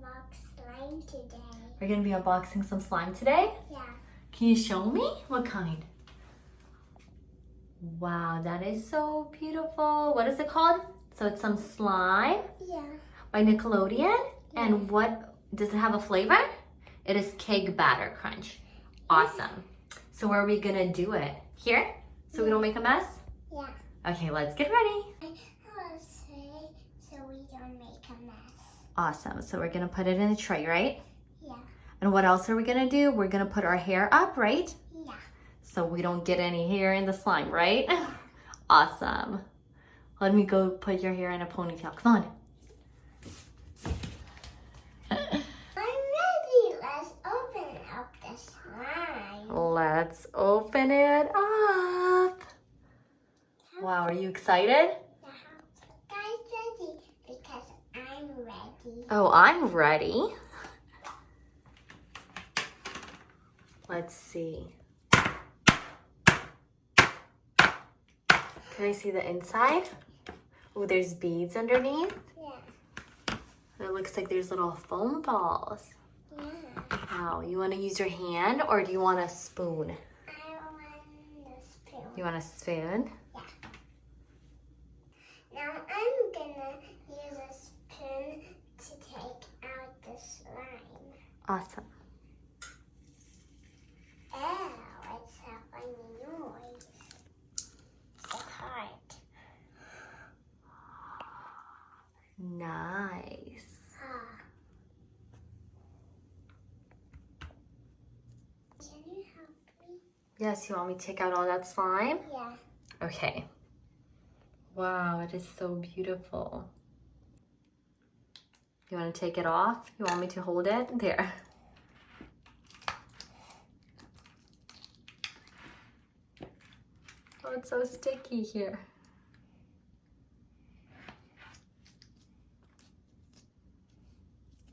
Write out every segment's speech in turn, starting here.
unbox slime today. We're gonna be unboxing some slime today? Yeah. Can you show me? What kind? Wow, that is so beautiful. What is it called? So it's some slime Yeah. by Nickelodeon. Yeah. And what, does it have a flavor? It is cake batter crunch. Awesome. So where are we gonna do it? Here? So we don't make a mess? Yeah. Okay, let's get ready. So we don't make a mess. Awesome, so we're gonna put it in a tray, right? Yeah. And what else are we gonna do? We're gonna put our hair up, right? Yeah. So we don't get any hair in the slime, right? Awesome. Let me go put your hair in a ponytail. Come on. I'm ready. Let's open up the slime. Let's open it up. Wow, are you excited? Guys, ready because I'm ready. Oh, I'm ready. Let's see. Can I see the inside? Oh, there's beads underneath. Yeah. It looks like there's little foam balls. Yeah. Wow, you want to use your hand or do you want a spoon? I want the spoon. You want a spoon? Yeah. Now I'm gonna use a spoon to take out the slime. Awesome. Oh, it's a funny noise. So hard. Nice. Can you help me? Yes, you want me to take out all that slime? Yeah. Okay. Wow, it is so beautiful. You want to take it off? You want me to hold it? There. Oh, it's so sticky here.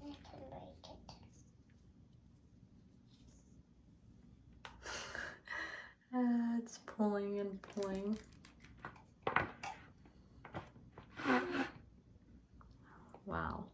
I can break it. It's pulling and pulling. Wow.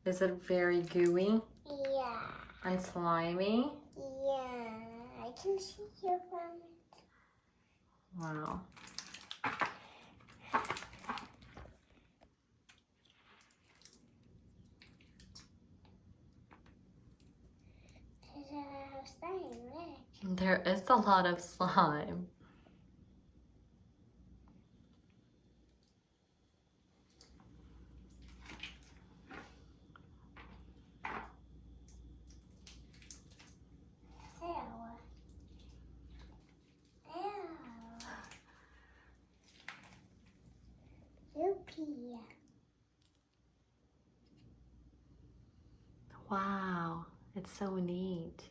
Is it very gooey Yeah. and slimy? Yeah. I can see you from it. Wow. There's a lot of slime, look. There is a lot of slime. Ew. Ew. Loopy. Wow, it's so neat.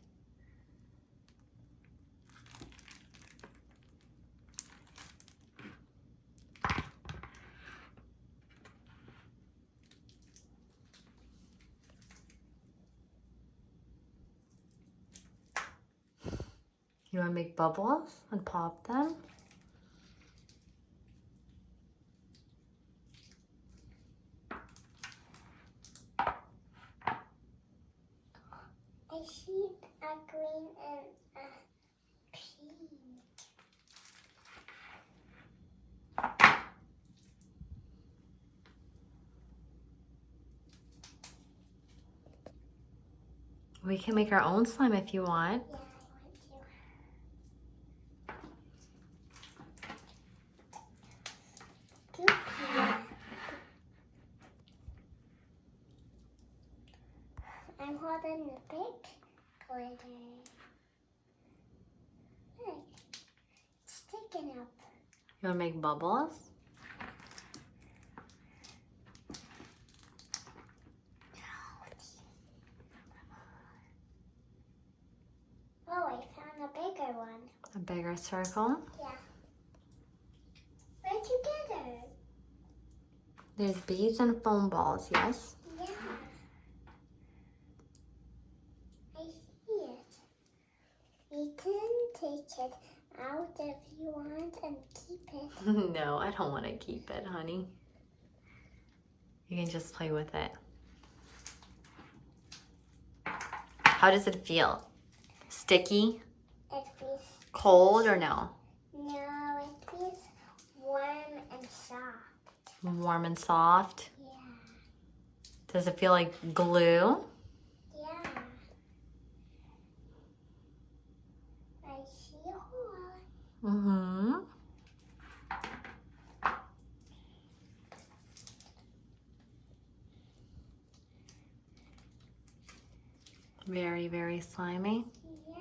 You want to make bubbles and pop them? I see a green and a pink. We can make our own slime if you want. Yeah, I want to. Loopy. I'm holding the big glitter. Look, it's sticking up. You want to make bubbles? Oh, I found a bigger one. A bigger circle? Yeah. We're together. There's beads and foam balls, yes? Yeah. I see it. We can take it out if you want and keep it. No, I don't want to keep it, honey. You can just play with it. How does it feel? Sticky? It feels Cold or no? no, it feels warm and soft. Warm and soft? Yeah. Does it feel like glue? Yeah. I see a hole. Mm-hmm. Very, very slimy. Yeah.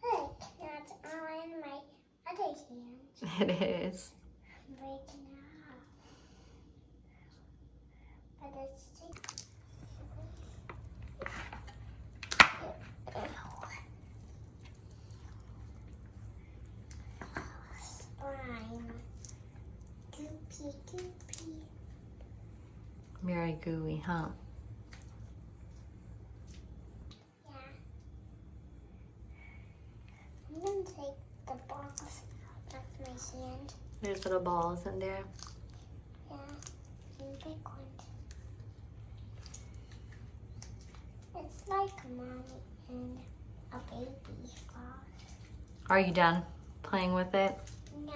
Look, that's all in my other hand. It is. I'm breaking it off. But it's slime. Goopy, goopy. Very gooey, huh? Yeah. I'm gonna take the balls out of my hand. There's little balls in there. Yeah, and big ones. It's like mommy and a baby ball. Are you done playing with it? No.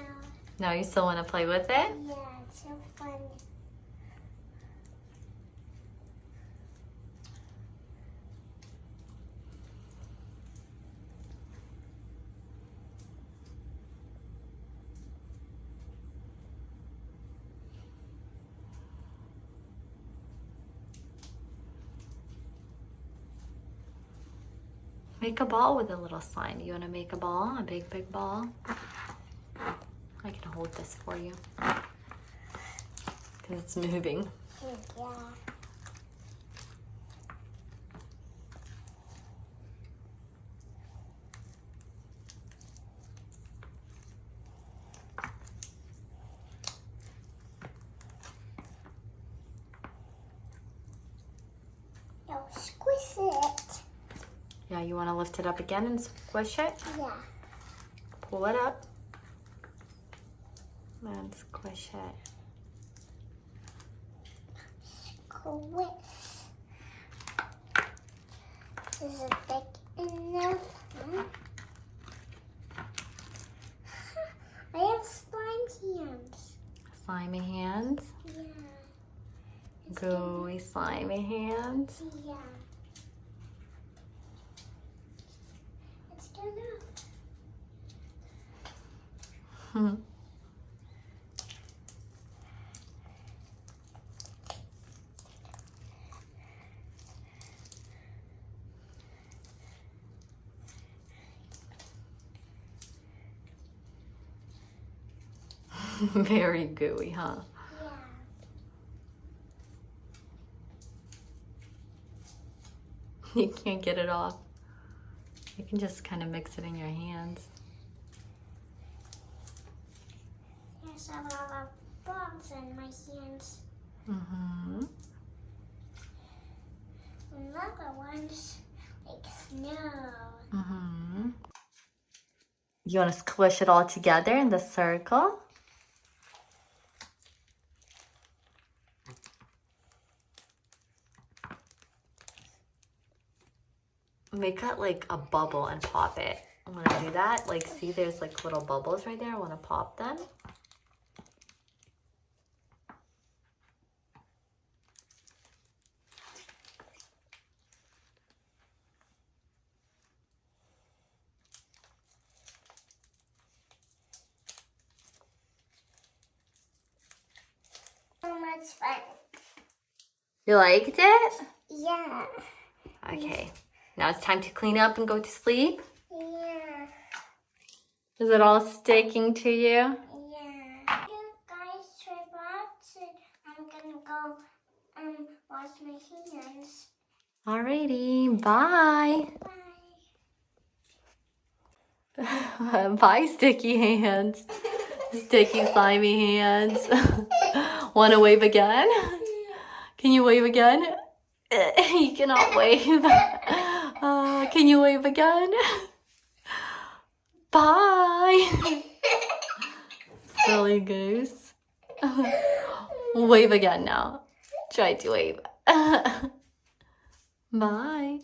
No, you still want to play with it? Yeah, it's so fun. Make a ball with a little slime. You want to make a ball? A big, big ball? I can hold this for you. Because it's moving. Yeah. Now squish it. Yeah, you want to lift it up again and squish it? Yeah. Pull it up. And squish it. Squish. Is it big enough? Huh? I have slime hands. Slimy hands. Yeah. Gooey, slimy hands. Yeah. It's good enough. Very gooey, huh? Yeah. You can't get it off. You can just kind of mix it in your hands. There's a lot of balls in my hands. Mm-hmm. Another one's like snow. Mm-hmm. You want to squish it all together in the circle? Make it like a bubble and pop it. I want to do that. Like, see, there's like little bubbles right there. I want to pop them. So much fun. You liked it? Yeah. Okay. Now it's time to clean up and go to sleep. Yeah. Is it all sticking to you? Yeah. You guys try box and I'm gonna go wash my hands. Alrighty. Bye. Bye. Bye, sticky hands. Sticky, slimy hands. Want to wave again? Can you wave again? You cannot wave. Can you wave again? Bye. Silly goose. Wave again now. Try to wave. Bye.